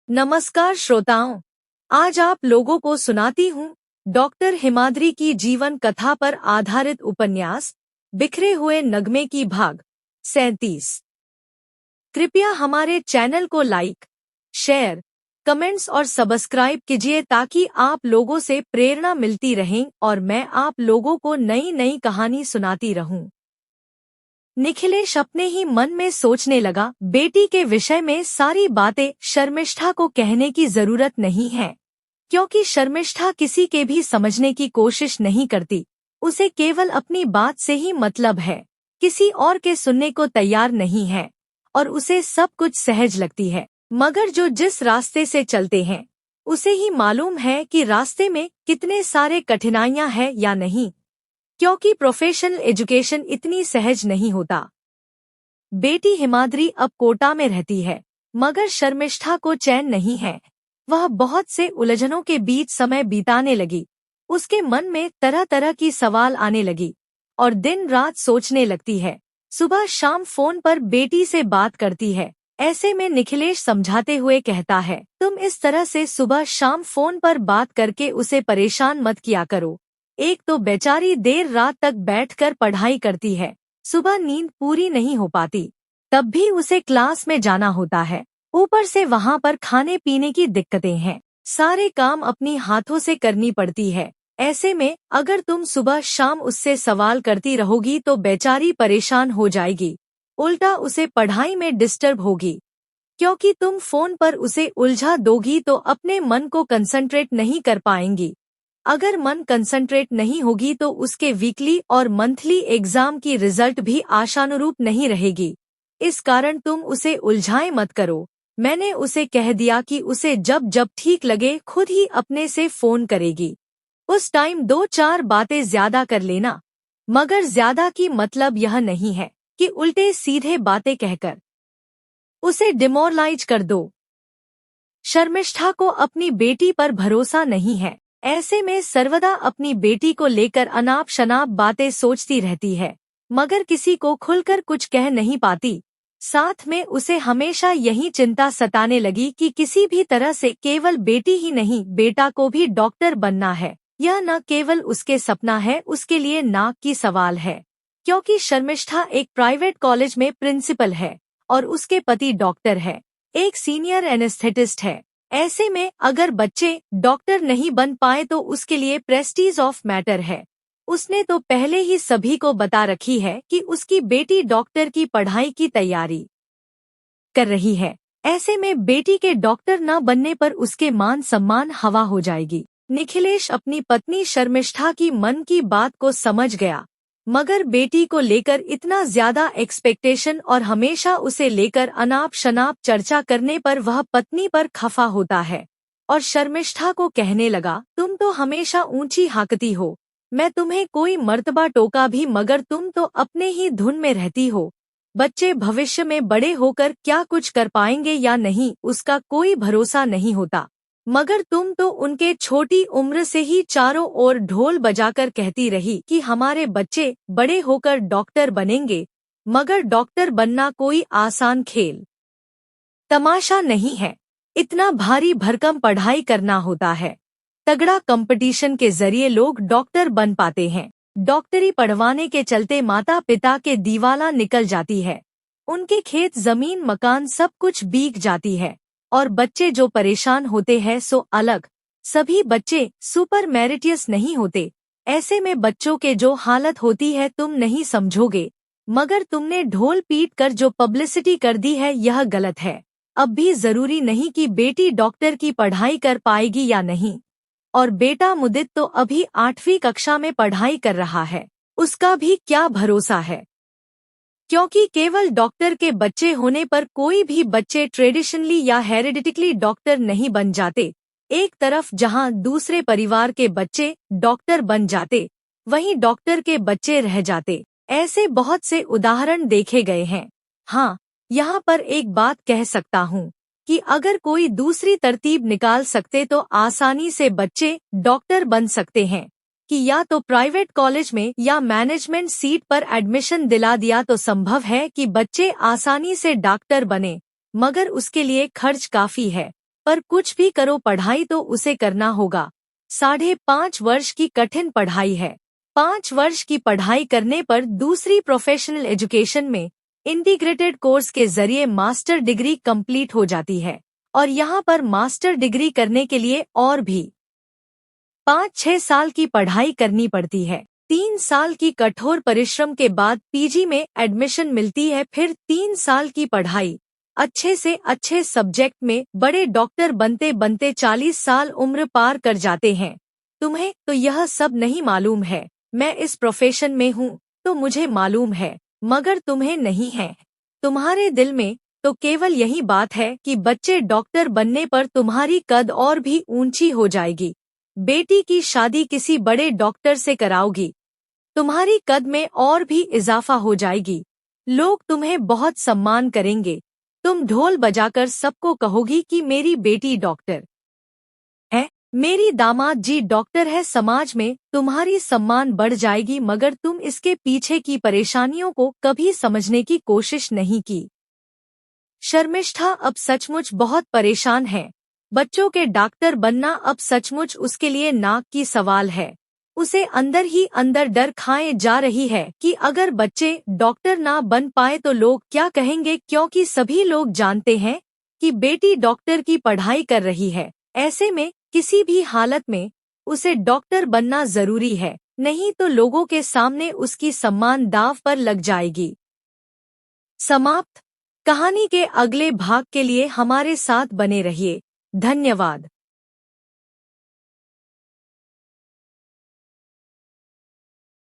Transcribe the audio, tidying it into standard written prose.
नमस्कार श्रोताओं, आज आप लोगों को सुनाती हूँ डॉक्टर हिमाद्री की जीवन कथा पर आधारित उपन्यास बिखरे हुए नगमे की भाग 37। कृपया हमारे चैनल को लाइक, शेयर, कमेंट्स और सब्सक्राइब कीजिए ताकि आप लोगों से प्रेरणा मिलती रहे और मैं आप लोगों को नई नई कहानी सुनाती रहूं। निखिलेश अपने ही मन में सोचने लगा, बेटी के विषय में सारी बातें शर्मिष्ठा को कहने की जरूरत नहीं है, क्योंकि शर्मिष्ठा किसी के भी समझने की कोशिश नहीं करती। उसे केवल अपनी बात से ही मतलब है, किसी और के सुनने को तैयार नहीं है और उसे सब कुछ सहज लगती है। मगर जो जिस रास्ते से चलते हैं उसे ही मालूम है कि रास्ते में कितने सारे कठिनाइयां हैं या नहीं, क्योंकि प्रोफेशनल एजुकेशन इतनी सहज नहीं होता। बेटी हिमाद्री अब कोटा में रहती है, मगर शर्मिष्ठा को चैन नहीं है। वह बहुत से उलझनों के बीच समय बिताने लगी। उसके मन में तरह तरह की सवाल आने लगी और दिन रात सोचने लगती है। सुबह शाम फोन पर बेटी से बात करती है। ऐसे में निखिलेश समझाते हुए कहता है, तुम इस तरह से सुबह शाम फोन पर बात करके उसे परेशान मत किया करो। एक तो बेचारी देर रात तक बैठकर पढ़ाई करती है, सुबह नींद पूरी नहीं हो पाती, तब भी उसे क्लास में जाना होता है। ऊपर से वहाँ पर खाने पीने की दिक्कतें हैं, सारे काम अपनी हाथों से करनी पड़ती है। ऐसे में अगर तुम सुबह शाम उससे सवाल करती रहोगी तो बेचारी परेशान हो जाएगी, उल्टा उसे पढ़ाई में डिस्टर्ब होगी, क्योंकि तुम फोन पर उसे उलझा दोगी तो अपने मन को कंसंट्रेट नहीं कर पाएंगी। अगर मन कंसंट्रेट नहीं होगी तो उसके वीकली और मंथली एग्जाम की रिजल्ट भी आशानुरूप नहीं रहेगी। इस कारण तुम उसे उलझाए मत करो। मैंने उसे कह दिया कि उसे जब जब ठीक लगे खुद ही अपने से फोन करेगी। उस टाइम 2-4 बातें ज्यादा कर लेना, मगर ज्यादा की मतलब यह नहीं है कि उल्टे सीधे बातें कहकर उसे डिमोरलाइज कर दो। शर्मिष्ठा को अपनी बेटी पर भरोसा नहीं है। ऐसे में सर्वदा अपनी बेटी को लेकर अनाप शनाप बातें सोचती रहती है, मगर किसी को खुलकर कुछ कह नहीं पाती। साथ में उसे हमेशा यही चिंता सताने लगी कि किसी भी तरह से केवल बेटी ही नहीं, बेटा को भी डॉक्टर बनना है। यह न केवल उसके सपना है, उसके लिए नाक की सवाल है, क्योंकि शर्मिष्ठा एक प्राइवेट कॉलेज में प्रिंसिपल है और उसके पति डॉक्टर है, एक सीनियर एनेस्थेटिस्ट है। ऐसे में अगर बच्चे डॉक्टर नहीं बन पाए तो उसके लिए प्रेस्टीज ऑफ मैटर है। उसने तो पहले ही सभी को बता रखी है कि उसकी बेटी डॉक्टर की पढ़ाई की तैयारी कर रही है। ऐसे में बेटी के डॉक्टर न बनने पर उसके मान सम्मान हवा हो जाएगी। निखिलेश अपनी पत्नी शर्मिष्ठा की मन की बात को समझ गया, मगर बेटी को लेकर इतना ज्यादा एक्सपेक्टेशन और हमेशा उसे लेकर अनाप शनाप चर्चा करने पर वह पत्नी पर खफा होता है और शर्मिष्ठा को कहने लगा, तुम तो हमेशा ऊंची हाकती हो, मैं तुम्हें कोई मर्तबा टोका भी मगर तुम तो अपने ही धुन में रहती हो। बच्चे भविष्य में बड़े होकर क्या कुछ कर पाएंगे या नहीं उसका कोई भरोसा नहीं होता, मगर तुम तो उनके छोटी उम्र से ही चारों ओर ढोल बजाकर कहती रही कि हमारे बच्चे बड़े होकर डॉक्टर बनेंगे, मगर डॉक्टर बनना कोई आसान खेल तमाशा नहीं है। इतना भारी भरकम पढ़ाई करना होता है, तगड़ा कंपटीशन के जरिए लोग डॉक्टर बन पाते हैं। डॉक्टरी पढ़वाने के चलते माता पिता के दीवाला निकल जाती है, उनके खेत जमीन मकान सब कुछ बीक जाती है और बच्चे जो परेशान होते हैं सो अलग। सभी बच्चे सुपर मेरिटियस नहीं होते। ऐसे में बच्चों के जो हालत होती है तुम नहीं समझोगे, मगर तुमने ढोल पीट कर जो पब्लिसिटी कर दी है यह गलत है। अब भी जरूरी नहीं कि बेटी डॉक्टर की पढ़ाई कर पाएगी या नहीं, और बेटा मुदित तो अभी 8वीं कक्षा में पढ़ाई कर रहा है, उसका भी क्या भरोसा है, क्योंकि केवल डॉक्टर के बच्चे होने पर कोई भी बच्चे ट्रेडिशनली या हेरिडिटिकली डॉक्टर नहीं बन जाते। एक तरफ जहां दूसरे परिवार के बच्चे डॉक्टर बन जाते, वहीं डॉक्टर के बच्चे रह जाते। ऐसे बहुत से उदाहरण देखे गए हैं। हाँ, यहाँ पर एक बात कह सकता हूँ कि अगर कोई दूसरी तरतीब निकाल सकते तो आसानी से बच्चे डॉक्टर बन सकते हैं कि या तो प्राइवेट कॉलेज में या मैनेजमेंट सीट पर एडमिशन दिला दिया तो संभव है कि बच्चे आसानी से डॉक्टर बने, मगर उसके लिए खर्च काफी है। पर कुछ भी करो, पढ़ाई तो उसे करना होगा। 5.5 वर्ष की कठिन पढ़ाई है। 5 वर्ष की पढ़ाई करने पर दूसरी प्रोफेशनल एजुकेशन में इंटीग्रेटेड कोर्स के जरिए मास्टर डिग्री कंप्लीट हो जाती है। और यहाँ पर मास्टर डिग्री करने के लिए और भी 5-6 साल की पढ़ाई करनी पड़ती है। 3 साल की कठोर परिश्रम के बाद पीजी में एडमिशन मिलती है। फिर 3 साल की पढ़ाई, अच्छे से अच्छे सब्जेक्ट में बड़े डॉक्टर बनते बनते 40 साल उम्र पार कर जाते हैं। तुम्हें तो यह सब नहीं मालूम है। मैं इस प्रोफेशन में हूँ तो मुझे मालूम है, मगर तुम्हें नहीं है। तुम्हारे दिल में तो केवल यही बात है कि बच्चे डॉक्टर बनने पर तुम्हारी कद और भी ऊंची हो जाएगी। बेटी की शादी किसी बड़े डॉक्टर से कराओगी, तुम्हारी कद में और भी इजाफा हो जाएगी। लोग तुम्हें बहुत सम्मान करेंगे। तुम ढोल बजाकर सबको कहोगी कि मेरी बेटी डॉक्टर है, मेरी दामाद जी डॉक्टर है। समाज में तुम्हारी सम्मान बढ़ जाएगी, मगर तुम इसके पीछे की परेशानियों को कभी समझने की कोशिश नहीं की। शर्मिष्ठा अब सचमुच बहुत परेशान है। बच्चों के डॉक्टर बनना अब सचमुच उसके लिए नाक की सवाल है। उसे अंदर ही अंदर डर खाए जा रही है कि अगर बच्चे डॉक्टर ना बन पाए तो लोग क्या कहेंगे, क्योंकि सभी लोग जानते हैं कि बेटी डॉक्टर की पढ़ाई कर रही है। ऐसे में किसी भी हालत में उसे डॉक्टर बनना जरूरी है, नहीं तो लोगों के सामने उसकी सम्मान दांव पर लग जाएगी। समाप्त। कहानी के अगले भाग के लिए हमारे साथ बने रहिए। धन्यवाद।